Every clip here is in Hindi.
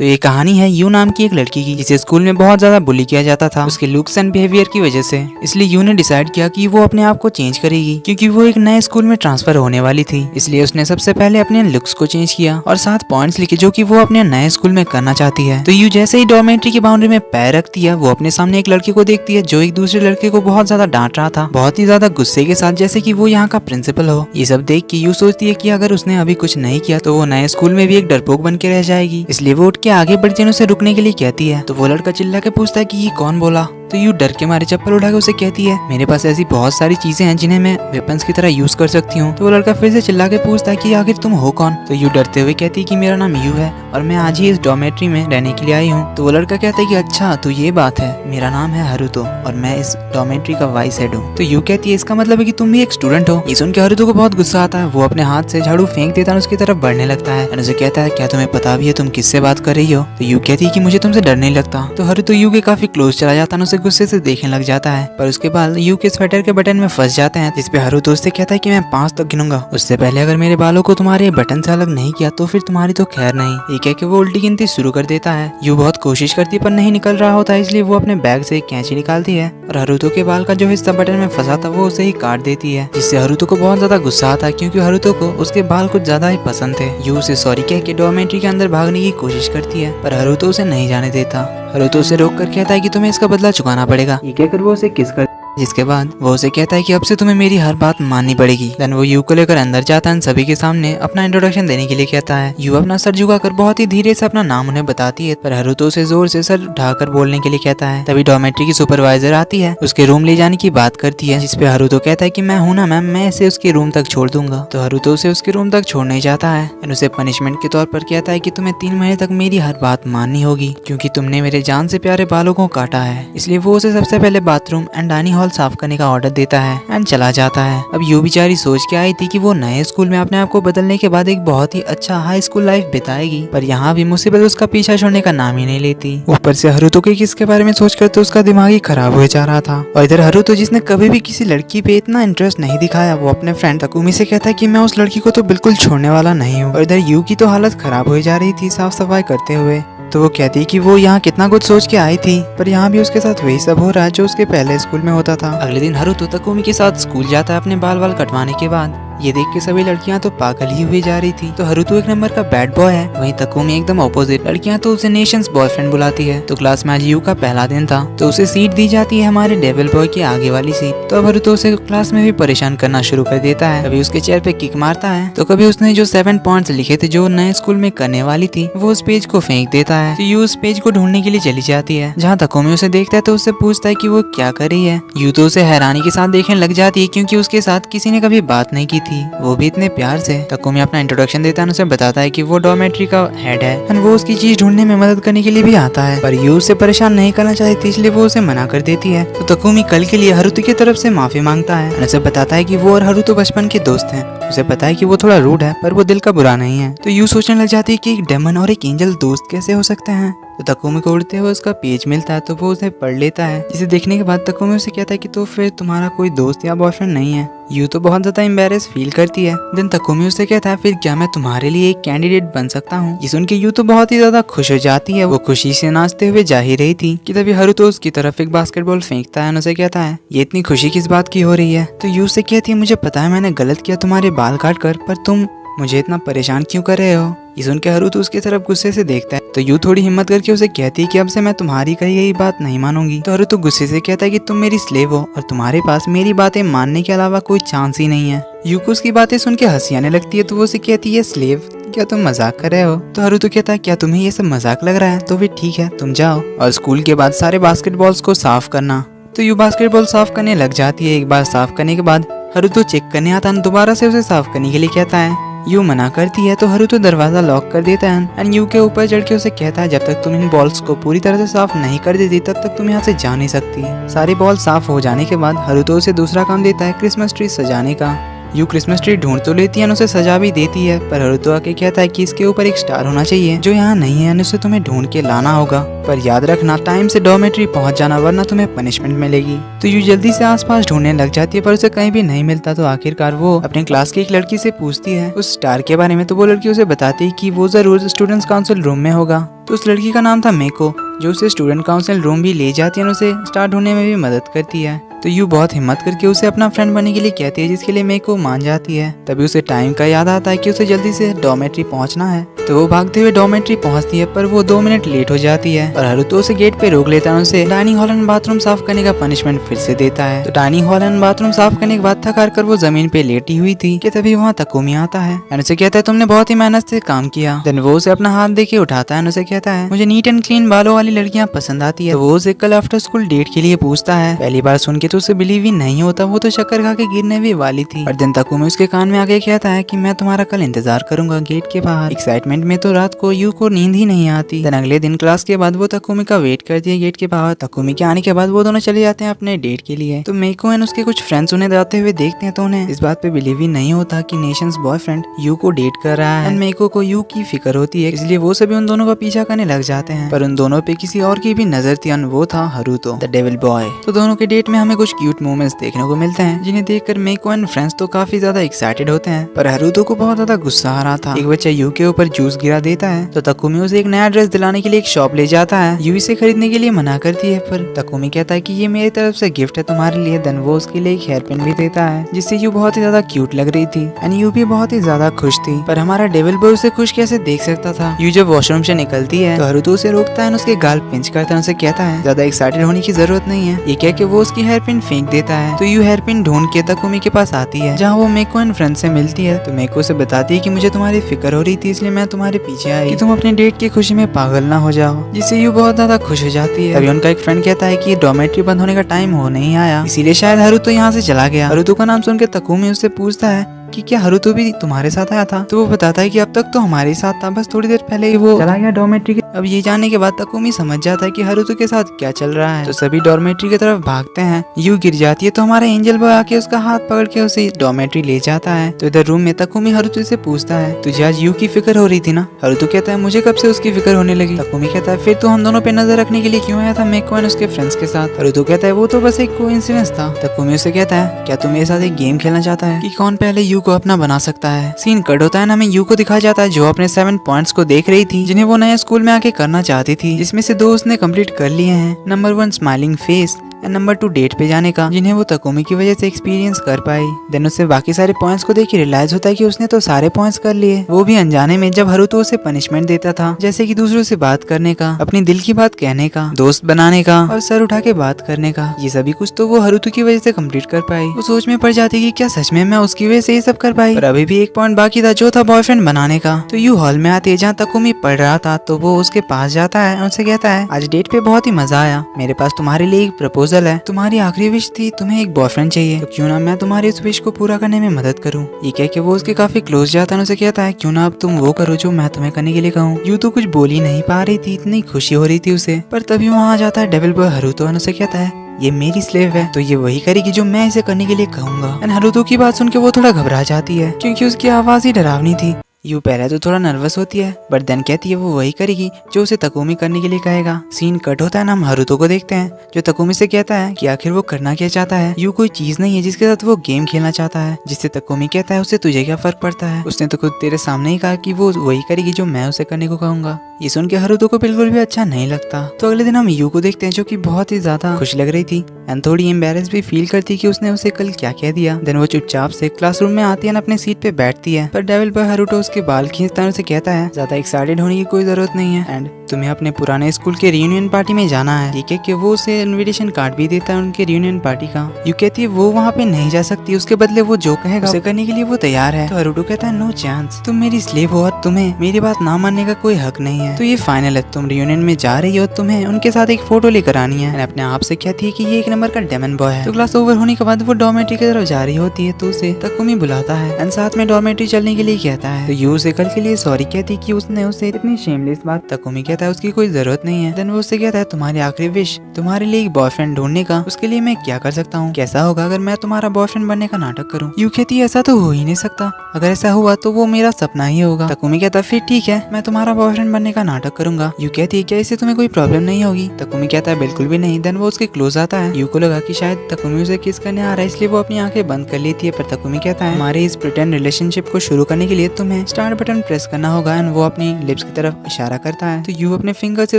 तो ये कहानी है यू नाम की एक लड़की की, जिसे स्कूल में बहुत ज्यादा बुली किया जाता था उसके लुक्स एंड बिहेवियर की वजह से। इसलिए यू ने डिसाइड किया कि वो अपने आप को चेंज करेगी, क्योंकि वो एक नए स्कूल में ट्रांसफर होने वाली थी। इसलिए उसने सबसे पहले अपने लुक्स को चेंज किया और 7 पॉइंट्स लिखे जो कि वो अपने नए स्कूल में करना चाहती है। तो यू जैसे ही डॉर्मेट्री की बाउंड्री में पैर रखती है, वो अपने सामने एक लड़के को देखती है जो एक दूसरे लड़के को बहुत ज्यादा डांट रहा था, बहुत ही ज्यादा गुस्से के साथ, जैसे कि वो यहाँ का प्रिंसिपल हो। ये सब देख के यू सोचती है कि अगर उसने अभी कुछ नहीं किया तो वो नए स्कूल में भी एक डरपोक बन के रह जाएगी। इसलिए वो उठ के आगे बढ़ती है, उसे रुकने के लिए कहती है। तो वो लड़का चिल्ला के पूछता है कि ये कौन बोला। तो यू डर के मारे चप्पल उठा के उसे कहती है, मेरे पास ऐसी बहुत सारी चीजें हैं जिन्हें मैं वेपन्स की तरह यूज कर सकती हूँ। तो वो लड़का फिर से चिल्ला के पूछता है कि आखिर तुम हो कौन। तो यू डरते हुए कहती है कि मेरा नाम यू है और मैं आज ही इस डॉर्मेट्री में रहने के लिए आई हूँ। तो वो लड़का कहता है कि अच्छा तो ये बात है, मेरा नाम है हरुतो और मैं इस डॉर्मेट्री का वाइस हेड हूँ। तो यू कहती है इसका मतलब है कि तुम भी एक स्टूडेंट हो। ये सुन के हरुतो को बहुत गुस्सा आता है, वो अपने हाथ से झाड़ू फेंक देता है, उसकी तरफ बढ़ने लगता है। उसे कहता है क्या तुम्हें पता भी है तुम किससे बात कर रही हो। तो यू कहती है कि मुझे तुमसे डर नहीं लगता। तो हरुतो यू के काफी क्लोज चला जाता है, उसे गुस्से से देखने जाता है। पर उसके बाद यू के स्वेटर के बटन में फंस जाते हैं, जिसपे हरुतो से कहता है कि मैं 5 तक गिनूंगा, उससे पहले अगर मेरे बालों को तुम्हारे बटन से अलग नहीं किया तो फिर तुम्हारी तो खैर नहीं। ये कह के वो उल्टी गिनती शुरू कर देता है। यू बहुत कोशिश करती है पर नहीं निकल रहा होता है, इसलिए वो अपने बैग से एक कैंची निकालती है और हरुतो के बाल का जो हिस्सा बटन में फंसा था वो उसे ही काट देती है, जिससे हरुतो को बहुत ज्यादा गुस्सा आता है, क्योंकि हरुतो को उसके बाल कुछ ज्यादा ही पसंद थे। यू उसे सॉरी कह के डॉर्मेट्री के अंदर भागने की कोशिश करती है, पर हरुतो उसे नहीं जाने देता। हरुतो उसे रोक कर कहता है कि तुम्हें इसका बदला चुकाना पड़ेगा। ये कहकर वो उसे किस कर, जिसके बाद वो उसे कहता है कि अब से तुम्हें मेरी हर बात माननी पड़ेगी। देन वो यू को लेकर अंदर जाता है, सभी के सामने अपना इंट्रोडक्शन देने के लिए कहता है। यू अपना सर झुकाकर बहुत ही धीरे से अपना नाम उन्हें बताती है, पर हरुतो उसे जोर से सर उठाकर बोलने के लिए कहता है। तभी डॉर्मेट्री की सुपरवाइजर आती है, उसके रूम ले जाने की बात करती है, जिसपे हरुतो कहता है कि मैं हूं ना मैम, मैं इसे उसके रूम तक छोड़ दूंगा। तो हरुतो उसे उसके रूम तक छोड़ने जाता है और उसे पनिशमेंट के तौर पर कहता है कि तुम्हें 3 महीने तक मेरी हर बात माननी होगी, क्योंकि तुमने मेरे जान से प्यारे बालों को काटा है। इसलिए वो उसे सबसे पहले बाथरूम एंड डाइनिंग हॉल साफ करने का ऑर्डर देता है एंड चला जाता है। अब यू बेचारी सोच के आई थी कि वो नए स्कूल में अपने आप को बदलने के बाद एक बहुत ही अच्छा हाई स्कूल लाइफ बिताएगी, पर यहाँ भी मुसीबत उसका पीछा छोड़ने का नाम ही नहीं लेती। ऊपर से हरुतो के किस के बारे में सोचकर तो उसका दिमाग ही खराब हो जा रहा था। और इधर हरुतो जिसने कभी भी किसी लड़की पे इतना इंटरेस्ट नहीं दिखाया, वो अपने फ्रेंड तकुमी से कहता है कि मैं उस लड़की को तो बिल्कुल छोड़ने वाला नहीं हूँ। और इधर यू की तो हालत खराब हो जा रही थी साफ सफाई करते हुए। तो वो कहती है कि वो यहाँ कितना कुछ सोच के आई थी, पर यहाँ भी उसके साथ वही सब हो रहा है जो उसके पहले स्कूल में होता था। अगले दिन हरुतो तकुमी के साथ स्कूल जाता है अपने बाल कटवाने के बाद। ये देख के सभी लड़कियां तो पागल ही हुई जा रही थी। तो हरुतो एक नंबर का बैड बॉय है, वहीं तकुमी एकदम ऑपोजिट। लड़कियां तो उसे नेशंस बॉयफ्रेंड बुलाती है। तो क्लास में आज यू का पहला दिन था, तो उसे सीट दी जाती है हमारे डेविल बॉय की आगे वाली सीट। तो अब हरुतो उसे क्लास में भी परेशान करना शुरू कर देता है। कभी उसके चेयर पे किक मारता है, तो कभी उसने जो 7 पॉइंट्स लिखे थे जो नए स्कूल में करने वाली थी वो उस पेज को फेंक देता है। तो यू उस पेज को ढूंढने के लिए चली जाती है, जहाँ तकुमी उसे देखता है तो उससे पूछता है कि वो क्या कर रही है। यू तो उसे हैरानी के साथ देखने लग जाती है, क्योंकि उसके साथ किसी ने कभी बात नहीं की थी, वो भी इतने प्यार से। तकुमी अपना इंट्रोडक्शन देता है, उसे बताता है कि वो डॉर्मेट्री का हेड है और वो उसकी चीज ढूंढने में मदद करने के लिए भी आता है, पर यू उसे परेशान नहीं करना चाहती, इसलिए वो उसे मना कर देती है। तो तकुमी कल के लिए हरुतो की तरफ से माफी मांगता है और उसे बताता है कि वो और हरुतो बचपन के दोस्त हैं। उसे पता है कि वो थोड़ा रूड है, पर वो दिल का बुरा नहीं है। तो यू सोचने लग जाती है कि एक डेमन और एक एंजल दोस्त कैसे हो सकते हैं। तो तकुमी को उड़ते हुए उसका पेज मिलता है, तो वो उसे पढ़ लेता है, जिसे देखने के बाद तकुमी उसे कहता है कि तो फिर तुम्हारा कोई दोस्त या बॉयफ्रेंड नहीं है। यू तो बहुत ज्यादा एम्बैरेस फील करती है। देन तकुमी उसे कहता है फिर क्या मैं तुम्हारे लिए एक कैंडिडेट बन सकता हूँ। ये सुन के यू तो बहुत ही ज्यादा खुश हो जाती है। वो खुशी से नाचते हुए जा ही रही थी कि तभी हरुतो उसकी तरफ एक बास्केटबॉल फेंकता है और उसे कहता है ये इतनी खुशी किस बात की हो रही है। तो यू से कहती है मुझे पता है मैंने गलत किया तुम्हारे बाल काट कर, पर तुम मुझे इतना परेशान क्यों कर रहे हो। ये सुन के हरुतो उसकी तरफ गुस्से से देखता है। तो यू थोड़ी हिम्मत करके उसे कहती है कि अब से मैं तुम्हारी कही गई बात नहीं मानूंगी। तो हरुतो गुस्से से कहता है कि तुम मेरी स्लेव हो और तुम्हारे पास मेरी बातें मानने के अलावा कोई चांस ही नहीं है। यू को उसकी बातें सुन के हंसी आने लगती है, तो वो उसे कहती है स्लेव, क्या तुम मजाक कर रहे हो। तो हरुतो कहता है क्या तुम्हें ये सब मजाक लग रहा है, तो फिर ठीक है तुम जाओ और स्कूल के बाद सारे बास्केटबॉल्स को साफ करना। तो यू बास्केटबॉल साफ करने लग जाती है। एक बार साफ करने के बाद हरुतो चेक करने आता है, दोबारा से उसे साफ करने के लिए कहता है। यू मना करती है, तो हरुतो दरवाजा लॉक कर देता है एंड यू के ऊपर चढ़ के उसे कहता है जब तक तुम इन बॉल्स को पूरी तरह से साफ नहीं कर देती तब तक तुम यहाँ से जा नहीं सकती। सारी बॉल साफ हो जाने के बाद हरुतो उसे दूसरा काम देता है क्रिसमस ट्री सजाने का। यू क्रिसमस ट्री ढूंढ तो लेती है, उसे सजा भी देती है, पर हरुतो आके कहता है कि इसके ऊपर एक स्टार होना चाहिए जो यहाँ नहीं है, उसे तुम्हें ढूंढ के लाना होगा, पर याद रखना टाइम से डॉर्मेट्री पहुंच जाना वरना तुम्हें पनिशमेंट मिलेगी। तो यू जल्दी से आसपास ढूंढने लग जाती है, पर उसे कहीं भी नहीं मिलता। तो आखिरकार वो अपने क्लास की एक लड़की से पूछती है उस स्टार के बारे में। तो वो लड़की उसे बताती है कि वो जरूर स्टूडेंट्स काउंसिल रूम में होगा। तो उस लड़की का नाम था मेको, जो उसे स्टूडेंट काउंसिल रूम भी ले जाती है और उसे स्टार ढूंढने में भी मदद करती है। तो यू बहुत हिम्मत करके उसे अपना फ्रेंड बनने के लिए कहती है, जिसके लिए मेको मान जाती है। तभी उसे टाइम का याद आता है कि उसे जल्दी से डॉर्मेट्री पहुंचना है। तो वो भागते हुए डॉर्मेट्री पहुंचती है, पर वो 2 मिनट लेट हो जाती है और हरुतो उसे गेट पे रोक लेता है। उसे डाइनिंग हॉल एंड बाथरूम साफ करने का पनिशमेंट फिर से देता है। तो डाइनिंग हॉल एंड बाथरूम साफ करने के बाद थक हार कर वो जमीन पे लेटी हुई थी कि तभी वहाँ तकुमी आता है एंड उसे कहता है तुमने बहुत ही मेहनत से काम किया। देन वो उसे अपना हाथ देके उठाता है और उसे कहता है मुझे नीट एंड क्लीन बालों वाली लड़कियां पसंद आती है। तो वो उसे कल आफ्टर स्कूल डेट के लिए पूछता है। पहली बार सुन के तो उसे बिलीव ही नहीं होता, वो तो चक्कर खा के गिरने भी वाली थी। और दिन तकुमी उसके कान में आके कहता है कि मैं तुम्हारा कल इंतजार करूंगा गेट के बाहर। एक्साइटमेंट में तो रात को यू को नींद ही नहीं आती। दिन अगले दिन क्लास के बाद वो तकुमी का वेट करती है गेट के बाहर। तकुमी के आने के बाद वो दोनों चले जाते हैं अपने डेट के लिए। तो मेको एंड उसके कुछ फ्रेंड्स उन्हें जाते हुए देखते हैं, तो उन्हें इस बात पे बिलीव ही नहीं होता कि नेशंस बॉयफ्रेंड यू को डेट कर रहा है। एंड मेको को यू की फिक्र होती है, इसलिए वो सभी उन दोनों का पीछा करने लग जाते हैं। पर उन दोनों पे किसी और की भी नजर थी, वो था हरुतो द डेविल बॉय। तो दोनों के डेट में हमें कुछ क्यूट मोमेंट्स देखने को मिलते हैं, जिन्हें देखकर मेको एंड फ्रेंड्स तो काफी ज्यादा एक्साइटेड होते हैं। पर हरुतो को बहुत ज्यादा गुस्सा आ रहा था। एक बच्चा यू के ऊपर जूस गिरा देता है, तो तकुमी उसे एक नया ड्रेस दिलाने के लिए एक शॉप ले जाता है। यू इसे खरीदने के लिए मना करती है, पर तकुमी कहता है कि ये मेरी तरफ से गिफ्ट है तुम्हारे लिए। देन वो उसके लिए एक हेयर पिन भी देता है, जिससे यू बहुत ही ज्यादा क्यूट लग रही थी एंड यू भी बहुत ही ज्यादा खुश थी। पर हमारा डेविल बॉय उसे खुश कैसे देख सकता था। यू जब वॉशरूम से निकलती है तो हरुतो उसे रोकता है, उसके गाल पिंच करता है, उसे कहता है ज्यादा एक्साइटेड होने की जरूरत नहीं है। ये कह के वो उसकी हेयर पिन फेंक देता है। तो यू हेयर पिन ढूंढ के तकुमी के पास आती है, जहाँ वो मेको एंड फ्रेंड से मिलती है। तो मेको से बताती है कि मुझे तुम्हारी फिक्र हो रही थी, इसलिए मैं तुम्हारे पीछे आई कि तुम अपने डेट की खुशी में पागल ना हो जाओ, जिससे यू बहुत ज्यादा खुश हो जाती है। तभी उनका एक फ्रेंड कहता है कि डॉर्मेट्री बंद होने का टाइम हो नहीं आया, इसीलिए शायद हरुतो यहाँ से चला गया। हरुतो का नाम सुन के तकुमी उससे पूछता है कि क्या हरुतो भी तुम्हारे साथ आया था। तो वो बताता है कि अब तक तो हमारे साथ था, बस थोड़ी देर पहले ही वो चला गया डॉर्मेट्री के। अब ये जानने के बाद तकुमी समझ जाता है कि हरुतो के साथ क्या चल रहा है। तो सभी डॉर्मेट्री की तरफ भागते हैं। यू गिर जाती है, तो हमारा एंजल बॉय आके उसका हाथ पकड़ के उसे डॉर्मेट्री ले जाता है। तो इधर रूम में तकुमी हरुतो से पूछता है तुझे आज यू की फिक्र हो रही थी ना। हरुतो कहता है मुझे कब से उसकी फिक्र होने लगी। तकुमी कहता है फिर तो हम दोनों पे नजर रखने के लिए क्यों आया था मेको एंड उसके फ्रेंड्स के साथ। हरुतो कहता है वो तो बस एक कोइंसिडेंस था। तकुमी उसे कहता है क्या तुम मेरे साथ एक गेम खेलना चाहता है कि कौन पहले यू को अपना बना सकता है। सीन कट होता है ना, हमें यू को दिखाया जाता है जो अपने 7 पॉइंट्स को देख रही थी, जिन्हें वो नए स्कूल में आके करना चाहती थी, जिसमें से 2 उसने कंप्लीट कर लिए हैं। Number 1 smiling face and number 2 date पे जाने का, जिन्हें वो तकुमी की वजह से एक्सपीरियंस कर पाई। देन उससे बाकी सारे पॉइंट्स को देख के रियलाइज होता है कि उसने तो सारे पॉइंट्स कर लिए, वो भी अनजाने में, जब हरुतो उसे पनिशमेंट देता था, जैसे कि दूसरों से बात करने का, अपनी दिल की बात कहने का, दोस्त बनाने का और सर उठा के बात करने का। ये सभी कुछ तो वो हरुतो की वजह से कंप्लीट कर पाई। वो सोच में पड़ जाती कि क्या सच में मैं उसकी वजह से ये सब कर पाई। पर अभी भी एक पॉइंट बाकी था, जो था बॉयफ्रेंड बनाने का। तो यू हॉल में आती है जहाँ तकुमी पढ़ रहा था। तो वो उसके पास जाता है और उससे कहता है आज डेट पे बहुत ही मजा आया, मेरे पास तुम्हारे लिए एक प्रपोजल है। तुम्हारी आखिरी विश थी तुम्हें एक बॉयफ्रेंड चाहिए, तो क्यों ना मैं तुम्हारी इस विश को पूरा करने में मदद करूं। ये कह के वो उसके काफी क्लोज जाता है, उसे कहता है क्यों ना अब तुम वो करो जो मैं तुम्हें करने के लिए कहूँ। यू तो कुछ बोल ही नहीं पा रही थी, इतनी खुशी हो रही थी उसे। पर तभी वहाँ आ जाता है डेविल बॉय हरुतो और उसे कहता है ये मेरी स्लेव है, तो ये वही करेगी जो मैं इसे करने के लिए कहूंगा। एंड हरुतो की बात सुन के वो थोड़ा घबरा जाती है, क्योंकि उसकी आवाज ही डरावनी थी। यू पहले तो थोड़ा नर्वस होती है, बट देन कहती है वो वही करेगी जो उसे तकुमी करने के लिए कहेगा। सीन कट होता है ना, हम हरुतो को देखते हैं जो तकुमी से कहता है कि आखिर वो करना क्या चाहता है। यू कोई चीज नहीं है जिसके साथ वो गेम खेलना चाहता है, जिससे तकुमी कहता है उससे तुझे क्या फर्क पड़ता है, उसने तो खुद तेरे सामने ही कहा कि वो वही करेगी जो मैं उसे करने को कहूंगा। ये सुन के हरुतो को बिल्कुल भी अच्छा नहीं लगता। तो अगले दिन हम यू को देखते हैं जो कि बहुत ही ज्यादा खुश लग रही थी एंड थोड़ी एम्बेरस भी फील करती कि उसने उसे कल क्या कह दिया। देन वो चुपचाप से क्लासरूम में आती है, अपने सीट पे बैठती है, पर डेविल बॉय हरुतो उसके बाल खींचता है, उसे कहता है ज्यादा एक्साइटेड होने की कोई जरूरत नहीं है एंड तुम्हें अपने पुराने स्कूल के रियूनियन पार्टी में जाना है। ठीक है कि वो उसे इनविटेशन कार्ड भी देता है उनके रियूनियन पार्टी का। यू कहती है वो वहाँ पे नहीं जा सकती, उसके बदले वो जो कहेगा उसे करने के लिए वो तैयार है। तो हरुतो कहता है नो चांस, तुम मेरी स्लेव हो और तुम्हें मेरी बात ना मानने का कोई हक नहीं है। तो ये फाइनल है, तुम रियूनियन में जा रही हो, तुम्हें उनके साथ एक फोटो लेकर आनी है। अपने आप से कहती है कि ये 1 नंबर का डेमन बॉय है। तो क्लास ओवर होने के बाद वो डॉर्मेट्री की तरफ जा रही होती है, तो उसे तकुमी बुलाता है एंड साथ में डॉर्मेट्री चलने के लिए कहता है। तो यू उसे कल के लिए सॉरी कहती कि उसने उसे इतनी शेमलेस बात। तकुमी कहता है उसकी कोई जरूरत नहीं है। देन वो उससे कहता है तुम्हारी आखिरी विश तुम्हारे लिए एक बॉयफ्रेंड ढूंढने का, उसके लिए मैं क्या कर सकता हूँ, कैसा होगा अगर मैं तुम्हारा बॉयफ्रेंड बनने का नाटक करूँ। यू कहती है ऐसा तो हो ही नहीं सकता, अगर ऐसा हुआ तो वो मेरा सपना ही होगा। तकुमी कहता है फिर ठीक है, मैं तुम्हारा बॉयफ्रेंड बनने का नाटक करूंगा। यू कहती है क्या इससे तुम्हें कोई प्रॉब्लम नहीं होगी। तकुमी कहता है बिल्कुल भी नहीं। देन वो उसके क्लोज आता है। यू को लगा कि शायद तकुमी उसे किस करने आ रहा है, इसलिए वो अपनी आंखें बंद कर लेती है। पर तकुमी कहता है हमारे इस प्रिटेंड रिलेशनशिप को शुरू करने के लिए तुम्हें स्टार्ट बटन प्रेस करना होगा। एंड वो अपनी लिप्स की तरफ इशारा करता है। तो यू अपने फिंगर से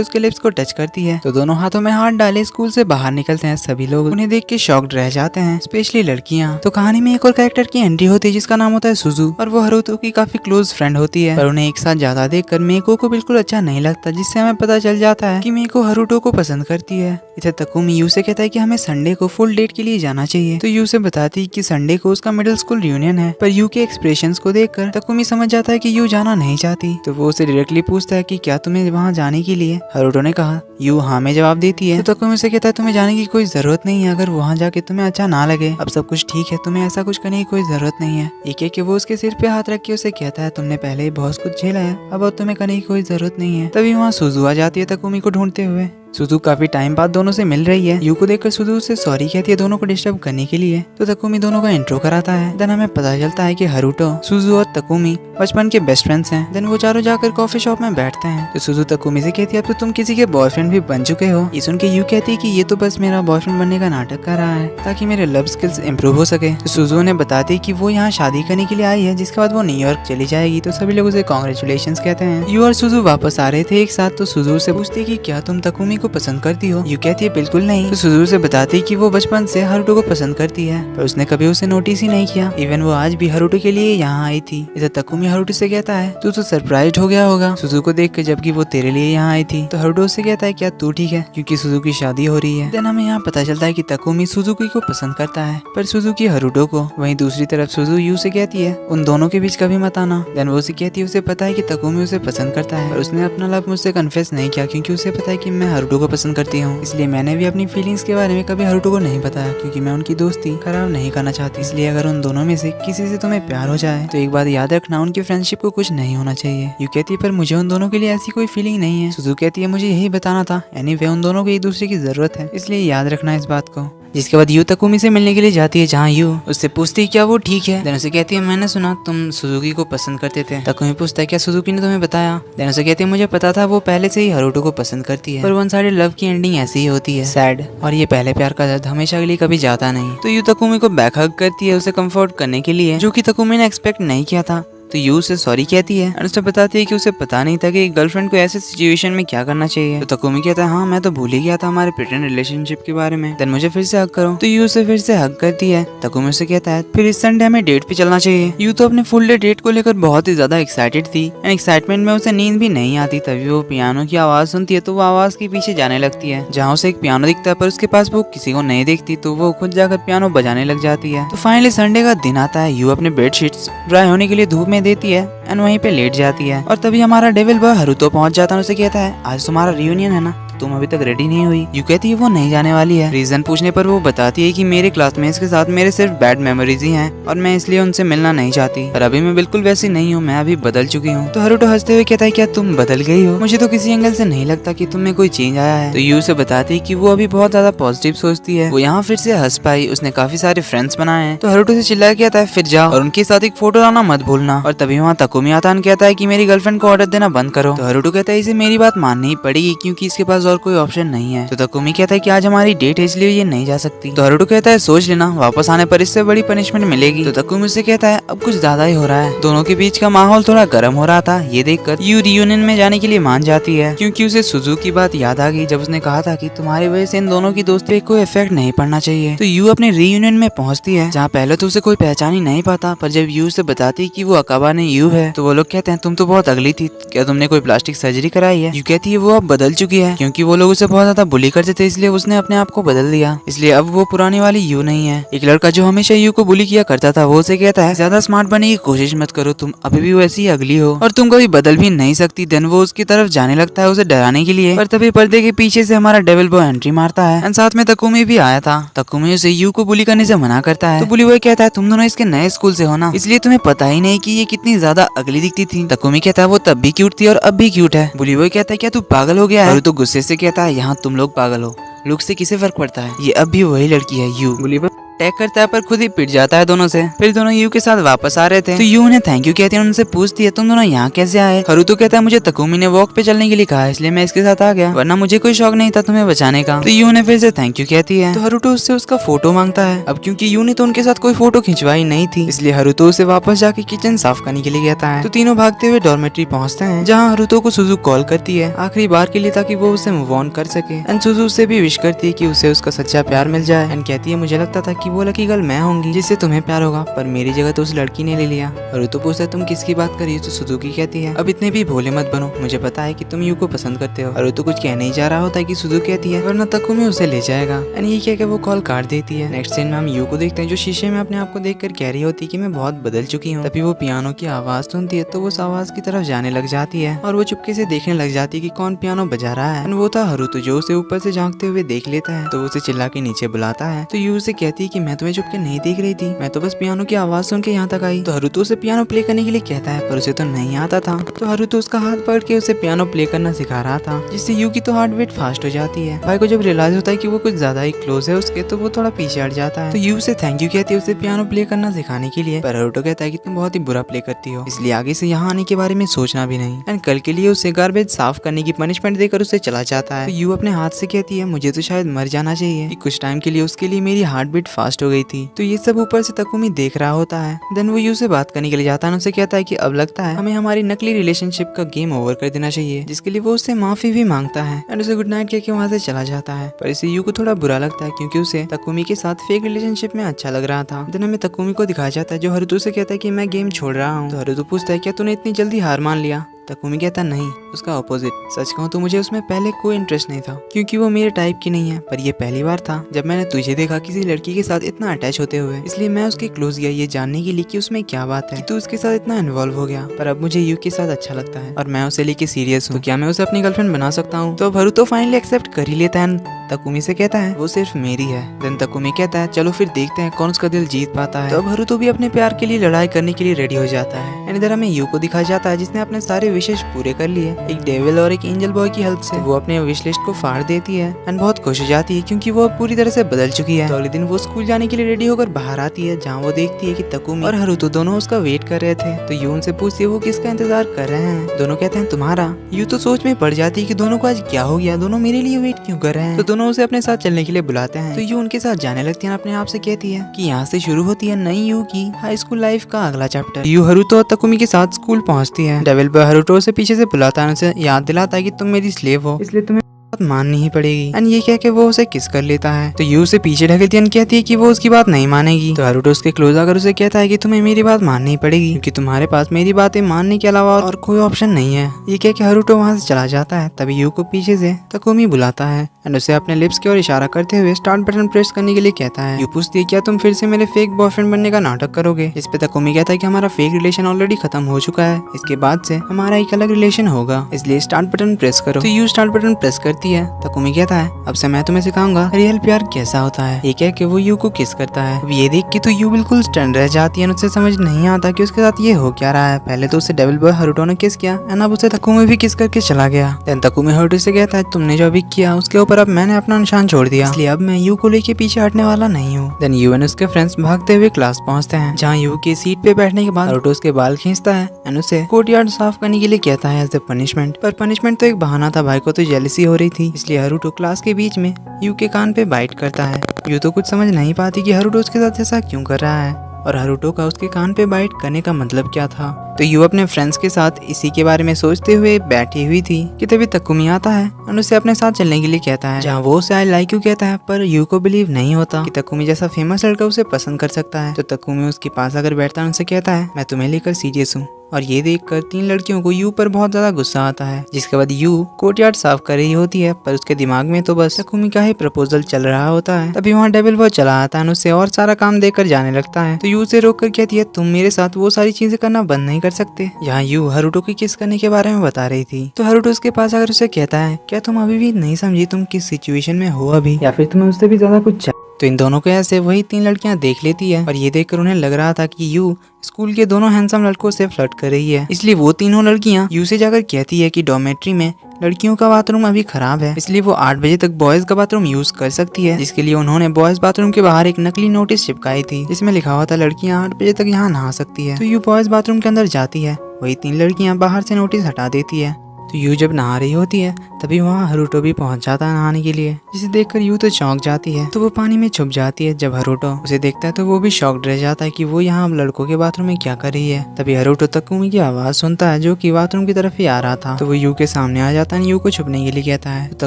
उसके लिप्स को टच करती है। तो दोनों हाथों में हाथ डाले स्कूल से बाहर निकलते हैं। सभी लोग उन्हें देख के शॉक्ड रह जाते हैं, स्पेशली लड़कियां। तो कहानी में एक और कैरेक्टर की एंट्री होती है जिसका नाम होता है सुजू, और वो हरुतो की काफी क्लोज फ्रेंड होती है। पर उन्हें एक साथ ज्यादा देखकर मेको को बिल्कुल अच्छा नहीं लगता, जिससे हमें पता चल जाता है कि मेको हरुतो को पसंद करती है। इधर तकुमी यू से कहता है कि हमें संडे को फुल डेट के लिए जाना चाहिए। तो यू से बताती है कि संडे को उसका मिडिल स्कूल रियूनियन है। पर यू के एक्सप्रेशंस को देखकर तकुमी समझ जाता है कि यू जाना नहीं चाहती। तो वो उसे डायरेक्टली पूछता है कि क्या तुम्हें वहाँ जाने के लिए। हरुतो ने कहा। यू हाँ में जवाब देती है। तो तकुमी उसे कहता है तुम्हें जाने की कोई जरूरत नहीं है, अगर वहाँ जाके तुम्हें अच्छा ना लगे। अब सब कुछ ठीक है, तुम्हें ऐसा कुछ करने की कोई जरूरत नहीं है। एक एक वो उसके सिर पे हाथ रख के उसे कहता है तुमने पहले ही बहुत कुछ झेला है, अब तुम्हें करने की कोई जरूरत नहीं है। तभी वहाँ सुजू आ जाती है तकुमी को ढूंढते हुए। सुजू काफी टाइम बाद दोनों से मिल रही है। यू को देखकर सुजू से सॉरी कहती है दोनों को डिस्टर्ब करने के लिए। तो तकुमी दोनों का इंट्रो कराता है। देन हमें पता चलता है कि हरुतो, सुजू और तकुमी बचपन के बेस्ट फ्रेंड्स हैं। देन वो चारों जाकर कॉफी शॉप में बैठते हैं। तो सुजू तकुमी से कहती है अब तो तुम किसी के बॉयफ्रेंड भी बन चुके हो। ये सुन के यू कहती है कि ये तो बस मेरा बॉयफ्रेंड बनने का नाटक कर रहा है ताकि मेरे लव स्किल्स इंप्रूव हो सके। तो सुजू ने बताती कि वो यहाँ शादी करने के लिए आई है, जिसके बाद वो न्यूयॉर्क चली जाएगी। तो सभी लोग उसे कांग्रेचुलेशंस कहते हैं। यू और सुजू वापस आ रहे थे एक साथ। तो सुजू से पूछती कि क्या तुम तकुमी को पसंद करती हो। यू कहती है बिल्कुल नहीं। तो सुजू से बताती कि वो बचपन से हरुतो को पसंद करती है, पर उसने कभी उसे नोटिस ही नहीं किया। इवन वो आज भी हरुतो के लिए यहाँ आई थी। इधर तकुमी हरुतो से कहता है तू तो सरप्राइज्ड हो गया होगा सुजू को देख कर, जबकि वो तेरे लिए यहाँ आई थी। तो हरुतो से कहता है क्या तू ठीक है, क्योंकि सुजू की शादी हो रही है। देन हमें यहाँ पता चलता है कि तकुमी सुजुकी को पसंद करता है, पर सुजुकी हरुतो को। वहीं दूसरी तरफ सुजू यू से कहती है उन दोनों के बीच कभी मत आना। देन वो उसे कहती है उसे पता है कि तकुमी उसे पसंद करता है, पर उसने अपना लव मुझसे कन्फेस नहीं किया, क्योंकि उसे पता है कि मैं हरुतो को पसंद करती हूँ। इसलिए मैंने भी अपनी फीलिंग्स के बारे में कभी हरुतो को नहीं बताया, क्योंकि मैं उनकी दोस्ती खराब नहीं करना चाहती। इसलिए अगर उन दोनों में से किसी से तुम्हें प्यार हो जाए तो एक बात याद रखना, उनकी फ्रेंडशिप को कुछ नहीं होना चाहिए। यू कहती है पर मुझे उन दोनों के लिए ऐसी कोई फीलिंग नहीं है। सुजू कहती है मुझे यही बताना था। एनीवे उन दोनों को एक दूसरे की जरूरत है, इसलिए याद रखना इस बात को। जिसके बाद यू तकुमी से मिलने के लिए जाती है, जहाँ यू उससे पूछती है क्या वो ठीक है। देन उसे कहती है मैंने सुना तुम सुजुकी को पसंद करते थे। तकुमी पूछता है क्या सुजुकी ने तुम्हें बताया। देन उसे कहती है मुझे पता था, वो पहले से ही हरुतो को पसंद करती है, पर वन साइडेड लव की एंडिंग ऐसी ही होती है, सैड। और ये पहले प्यार का दर्द हमेशा के लिए कभी जाता नहीं। तो यू तकुमी को बैक हग करती है उसे कंफर्ट करने के लिए, जो कि तकुमी ने एक्सपेक्ट नहीं किया था। तो यू उसे सॉरी कहती है और उसे बताती है कि उसे पता नहीं था कि गर्लफ्रेंड को ऐसे सिचुएशन में क्या करना चाहिए। तो तकुमी कहता है हाँ मैं तो भूल ही गया था हमारे प्रिटेंड रिलेशनशिप के बारे में। देन मुझे फिर से हग करो। तो यू उसे फिर से हग करती है। तकुमी उसे कहता है फिर इस संडे हमें डेट पे चलना चाहिए। यू तो अपने फुल डे डेट को लेकर बहुत ही ज्यादा एक्साइटेड थी, एंड एक्साइटमेंट में उसे नींद भी नहीं आती। तभी वो पियानो की आवाज सुनती है, तो वो आवाज के पीछे जाने लगती है, जहाँ उसे एक पियानो दिखता है, पर उसके पास वो किसी को नहीं देखती। तो वो खुद जाकर पियानो बजाने लग जाती है। तो फाइनली संडे का दिन आता है। यू अपने बेडशीट्स ड्राई होने के लिए धूप में देती है एंड वहीं पे लेट जाती है। और तभी हमारा डेविल बॉय हरुतो पहुंच जाता है। उसे कहता है आज तुम्हारा रियूनियन है ना, तुम अभी तक रेडी नहीं हुई। यू कहती है वो नहीं जाने वाली है। रीजन पूछने पर वो बताती है कि मेरे क्लासमेट्स के साथ मेरे सिर्फ बैड मेमोरीज ही हैं और मैं इसलिए उनसे मिलना नहीं चाहती, पर अभी मैं बिल्कुल वैसी नहीं हूँ, मैं अभी बदल चुकी हूँ। तो हरुतो हंसते हुए कहता है क्या तुम बदल गई हो, मुझे तो किसी एंगल से नहीं लगता कि तुम में कोई चेंज आया है। तो यू से बताती है कि वो अभी बहुत ज्यादा पॉजिटिव सोचती है। वो यहाँ फिर से हंस पाई, उसने काफी सारे फ्रेंड्स बनाए हैं। तो हरुतो से चिल्ला के कहता है फिर जाओ और उनके साथ एक फोटो लाना मत भूलना। और तभी वहाँ तकुमी आता है, कहता है कि मेरी गर्लफ्रेंड को ऑर्डर देना बंद करो। तो हरुतो कहता है इसे मेरी बात माननी पड़ेगी, क्योंकि इसके पास और कोई ऑप्शन नहीं है। तो तकुमी कहता है कि आज हमारी डेट है इसलिए ये नहीं जा सकती। तो हरुतो कहता है सोच लेना, वापस आने पर इससे बड़ी पनिशमेंट मिलेगी। तो तकुमी से कहता है अब कुछ ज्यादा ही हो रहा है। दोनों के बीच का माहौल थोड़ा गर्म हो रहा था। ये देखकर यू रियूनियन में जाने के लिए मान जाती है, क्योंकि उसे सुजू की बात याद आ गई, जब उसने कहा था कि तुम्हारी वजह से इन दोनों की दोस्ती पे कोई इफेक्ट नहीं पड़ना चाहिए। तो यू अपने रियूनियन में पहुंचती है, जहाँ पहले तो उसे कोई पहचान ही नहीं पाता, पर जब यू से बताती कि वो अकाबा ने यू है, तो वो लोग कहते हैं तुम तो बहुत अगली थी, क्या तुमने कोई प्लास्टिक सर्जरी कराई है। यू कहती है वो अब बदल चुकी है, क्योंकि क्योंकि वो लोग उसे बहुत ज्यादा बुली करते थे, इसलिए उसने अपने आप को बदल दिया। इसलिए अब वो पुरानी वाली यू नहीं है। एक लड़का जो हमेशा यू को बुली किया करता था वो उसे कहता है ज्यादा स्मार्ट बनने की कोशिश मत करो, तुम अभी भी वैसी ही अगली हो और तुम कभी बदल भी नहीं सकती। देन वो उसकी तरफ जाने लगता है उसे डराने के लिए, पर तभी पर्दे के पीछे से हमारा डेविल बॉय एंट्री मारता है एंड साथ में तकुमी भी आया था। तकुमी उसे यू को बुली करने से मना करता है तो बुली बॉय कहता है तुम दोनों इसके नए स्कूल से हो ना, इसलिए तुम्हें पता ही नहीं कि ये कितनी ज्यादा अगली दिखती थी। तकुमी कहता है वो तब भी क्यूट थी और अब भी क्यूट है। बुली बॉय कहता है क्या तू पागल हो गया है? और तो गुस्से से कहता है यहाँ तुम लोग पागल हो, लुक से किसे फर्क पड़ता है, ये अब भी वही लड़की है यू। बुली बॉय अटैक करता है पर खुद ही पिट जाता है दोनों से। फिर दोनों यू के साथ वापस आ रहे थे तो यू उन्हें थैंक यू कहती है, उनसे पूछती है तुम दोनों यहाँ कैसे आए। हरुतो कहता है मुझे तकुमी ने वॉक पे चलने के लिए कहा इसलिए मैं इसके साथ आ गया, वरना मुझे कोई शौक नहीं था तुम्हें बचाने का। तो यू ने फिर से थैंक यू कहती है तो हरुतो उससे उसका फोटो मांगता है। अब क्योंकि यू ने तो उनके साथ कोई फोटो खिंचवाई नहीं थी इसलिए हरुतो उसे वापस जाके किचन साफ करने के लिए कहता है। तो तीनों भागते हुए डॉर्मेट्री पहुंचते हैं जहाँ हरुतो को सुजू कॉल करती है आखिरी बार के लिए ताकि वो उसे मूव ऑन कर सके। एंड सुजू उससे भी विश करती है कि उसे उसका सच्चा प्यार मिल जाए एंड कहती है मुझे लगता था कि वो लकी गर्ल मैं होंगी जिससे तुम्हें प्यार होगा, पर मेरी जगह तो उस लड़की ने ले लिया। हरुतो पूछता है तुम किसकी बात कर रही हो तो सुजुकी कहती है अब इतने भी भोले मत बनो, मुझे पता है कि तुम यू को पसंद करते हो। हरुतो कुछ कहने ही जा रहा होता है कि सुजुकी कहती है वरना तकुमी उसे ले जाएगा एंड ये कह के वो कॉल काट देती है। नेक्स्ट सीन में हम यू को देखते हैं जो शीशे में अपने आप को देखकर कह रही होती है कि मैं बहुत बदल चुकी हूँ। तभी वो पियानो की आवाज सुनती है तो वो उस आवाज की तरफ जाने लग जाती है और वो चुपके से देखने लग जाती है कि कौन पियानो बजा रहा है। एंड वो था हरुतो जो उसे ऊपर से झांकते हुए देख लेता है तो वो उसे चिल्ला के नीचे बुलाता है। तो यू उसे कहती है कि मैं तुम्हें चुपके नहीं देख रही थी, मैं तो बस पियानो की आवाज सुन के यहाँ तक आई। तो हरुतो उसे पियानो प्ले करने के लिए कहता है पर उसे तो नहीं आता था। तो हरुतो उसका हाथ पकड़ के उसे पियानो प्ले करना सिखा रहा था जिससे यू की तो हार्ट बीट फास्ट हो जाती है। भाई को जब रियलाइज होता है कि वो कुछ ज्यादा ही क्लोज है उसके तो वो थोड़ा पीछे हट जाता है। तो यू उसे थैंक यू कहती है उसे पियानो प्ले करना सिखाने के लिए, पर हरुतो कहता है कि तुम बहुत ही बुरा प्ले करती हो इसलिए आगे से यहाँ आने के बारे में सोचना भी नहीं। एंड कल के लिए उसे गार्बेज साफ करने की पनिशमेंट देकर उसे चला जाता है। तो यू अपने हाथ से कहती है मुझे तो शायद मर जाना चाहिए कि कुछ टाइम के लिए उसके लिए मेरी हार्ट बीट फास्ट हो गई थी। तो ये सब ऊपर से तकुमी देख रहा होता है। देन वो यू से बात करने के लिए जाता है, उसे कहता है कि अब लगता है हमें हमारी नकली रिलेशनशिप का गेम ओवर कर देना चाहिए, जिसके लिए वो उससे माफी भी मांगता है एंड उसे गुड नाइट कह के वहाँ से चला जाता है। पर इसे यू को थोड़ा बुरा लगता है क्योंकि उसे तकुमी के साथ फेक रिलेशनशिप में अच्छा लग रहा था। देन हमें तकुमी को दिखाया जाता है जो हरुतो से कहता है कि मैं गेम छोड़ रहा हूँ। तो हरुतो पूछता है क्या तूने इतनी जल्दी हार मान लिया? तकुमी कहता नहीं, उसका ऑपोजिट। सच कहूँ तो मुझे उसमें पहले कोई इंटरेस्ट नहीं था क्योंकि वो मेरे टाइप की नहीं है, पर ये पहली बार था जब मैंने तुझे देखा किसी लड़की के साथ इतना अटैच होते हुए, इसलिए मैं उसके क्लोज गया ये जानने के लिए कि उसमें क्या बात है कि तू उसके साथ इतना इन्वॉल्व हो गया। पर अब मुझे यू के साथ अच्छा लगता है और मैं उसे लेके सीरियस हूँ, तो क्या मैं उसे अपनी गर्लफ्रेंड बना सकता हूँ? तो अब हरुतो फाइनली एक्सेप्ट कर ही लेता है। तकुमी से कहता है वो सिर्फ मेरी है। देन तकुमी कहता है चलो फिर देखते हैं कौन उसका दिल जीत पाता है। तो अब हरुतो भी अपने प्यार के लिए लड़ाई करने के लिए रेडी हो जाता है। एंड इधर हमें यू को दिखाया जाता है जिसने अपने सारे विशेष पूरे कर लिए एक डेविल और एक एंजल बॉय की हेल्प से। वो अपने विश लिस्ट को फाड़ देती है एंड बहुत खुश हो जाती है क्योंकि वो पूरी तरह से बदल चुकी है। तो अगले दिन वो स्कूल जाने के लिए रेडी होकर बाहर आती है जहाँ वो देखती है कि तकुमी और हरुतो दोनों उसका वेट कर रहे थे। तो यू उनसे पूछती है वो किसका इंतजार कर रहे हैं। दोनों कहते हैं तुम्हारा। यू तो सोच में पड़ जाती है कि दोनों को आज क्या हो गया, दोनों मेरे लिए वेट क्यों कर रहे हैं। तो दोनों उसे अपने साथ चलने के लिए बुलाते हैं। तो यू उनके साथ जाने लगती है, अपने आप से कहती है कि यहाँ से शुरू होती है नई यू की हाई स्कूल लाइफ का अगला चैप्टर। यू हरुतो और तकुमी के साथ स्कूल पहुँचती है। डेविल बॉय हरुतो से पीछे से बुलाता है, उसे याद दिलाता है कि तुम मेरी स्लेव हो इसलिए तुम्हें बात माननी ही पड़ेगी। एंड ये कह के वो उसे किस कर लेता है। तो यू उसे पीछे ढकेलती है, कहती है कि वो उसकी बात नहीं मानेगी। तो हरुतो उसके क्लोज आकर उसे कहता है कि तुम्हें मेरी बात माननी ही पड़ेगी क्योंकि तुम्हारे पास मेरी बातें मानने के अलावा और कोई ऑप्शन नहीं है। ये कह के हरुतो वहाँ से चला जाता है। तभी यू को पीछे से तकुमी बुलाता है एंड उसे अपने लिप्स की ओर इशारा करते हुए स्टार्ट बटन प्रेस करने के लिए कहता है। यू पूछती है क्या तुम फिर से मेरे फेक बॉयफ्रेंड बनने का नाटक करोगे? इस पे तकुमी कहता है कि हमारा फेक रिलेशन ऑलरेडी खत्म हो चुका है, इसके बाद से हमारा एक अलग रिलेशन होगा, इसलिए स्टार्ट बटन प्रेस करो। तो यू स्टार्ट बटन प्रेस करती है। तकुमी कहता है अब से मैं तुम्हें सिखाऊंगा रियल प्यार कैसा होता है। ये कह के वो यू को किस करता है। अब ये देख के तो यू बिल्कुल स्टन रह जाती है, उससे समझ नहीं आता कि उसके साथ ये हो क्या रहा है। पहले तो उसे डेविल बॉय हरुतो ने किस किया एंड अब उसे तकुमी भी किस करके चला गया। देन तकुमी हरुतो से कहता है तुमने जो अभी किया उसके ऊपर अब मैंने अपना निशान छोड़ दिया, इसलिए अब मैं यू को लेके पीछे हटने वाला नहीं हूँ। देन यू एंड उसके फ्रेंड्स भागते हुए क्लास पहुँचते हैं जहाँ यू की सीट पे बैठने के बाद हरुतो उसके बाल खींचता है एंड उसे कोर्टयार्ड साफ करने के लिए कहता है एज ए पनिशमेंट। पर पनिशमेंट तो एक बहाना था, भाई को तो जेलसी हो रही थी, इसलिए हरुतो क्लास के बीच में यू के कान पे बाइट करता है। यू तो कुछ समझ नहीं पाती कि हरुतो उसके साथ ऐसा क्यों कर रहा है और हरुतो का उसके कान पे बाइट करने का मतलब क्या था। तो यू अपने फ्रेंड्स के साथ इसी के बारे में सोचते हुए बैठी हुई थी कि तभी तकुमी आता है और उससे अपने साथ चलने के लिए कहता है, जहाँ वो उसे आई लाइक यू कहता है, पर यू को बिलीव नहीं होता कि तकुमी जैसा फेमस लड़का उसे पसंद कर सकता है। तो तकुमी उसके पास आकर बैठता है, उनसे कहता है, मैं तुम्हें लेकर सीरियस हूँ। और ये देखकर 3 लड़कियों को यू पर बहुत ज्यादा गुस्सा आता है। जिसके बाद यू कोर्टयार्ड साफ कर रही होती है, पर उसके दिमाग में तो बस तकुमी का ही प्रपोजल चल रहा होता है। तभी वहाँ डेविल बॉय चला आता है, उसे और सारा काम देकर जाने लगता है। तो यू उसे रोक कर कहती है, तुम मेरे साथ वो सारी चीजें करना बंद नहीं कर सकते। यहाँ यू हारुतो की किस करने के बारे में बता रही थी। तो हारुतो उसके पास आकर उसे कहता है, क्या तुम अभी भी नहीं समझी तुम किस सिचुएशन में हो अभी, या फिर तुम्हें उससे भी ज्यादा कुछ। तो इन दोनों को ऐसे वही 3 लड़कियां देख लेती है और ये देखकर उन्हें लग रहा था कि यू स्कूल के दोनों हैंडसम लड़कों से फ्लर्ट कर रही है। इसलिए वो तीनों लड़कियां यू से जाकर कहती है कि डॉर्मेट्री में लड़कियों का बाथरूम अभी खराब है, इसलिए वो 8 बजे तक बॉयज का बाथरूम यूज कर सकती है। जिसके लिए उन्होंने बॉयज बाथरूम के बाहर एक नकली नोटिस चिपकाई थी, जिसमें लिखा हुआ था लड़कियां 8 बजे तक यहाँ नहा सकती है। तो यू बॉयज बाथरूम के अंदर जाती है, वही 3 लड़कियां बाहर से नोटिस हटा देती है। तो यू जब नहा रही होती है तभी वहाँ हारुतो भी पहुंच जाता है नहाने के लिए, जिसे देखकर यू तो चौंक जाती है। तो वो पानी में छुप जाती है। जब हारुतो उसे देखता है तो वो भी शॉक्ड रह जाता है कि वो यहाँ लड़कों के बाथरूम में क्या कर रही है। तभी हारुतो तकुमी की आवाज सुनता है जो कि बाथरूम की तरफ ही आ रहा था। तो वो यू के सामने आ जाता है, यू को छुपने के लिए कहता है। तो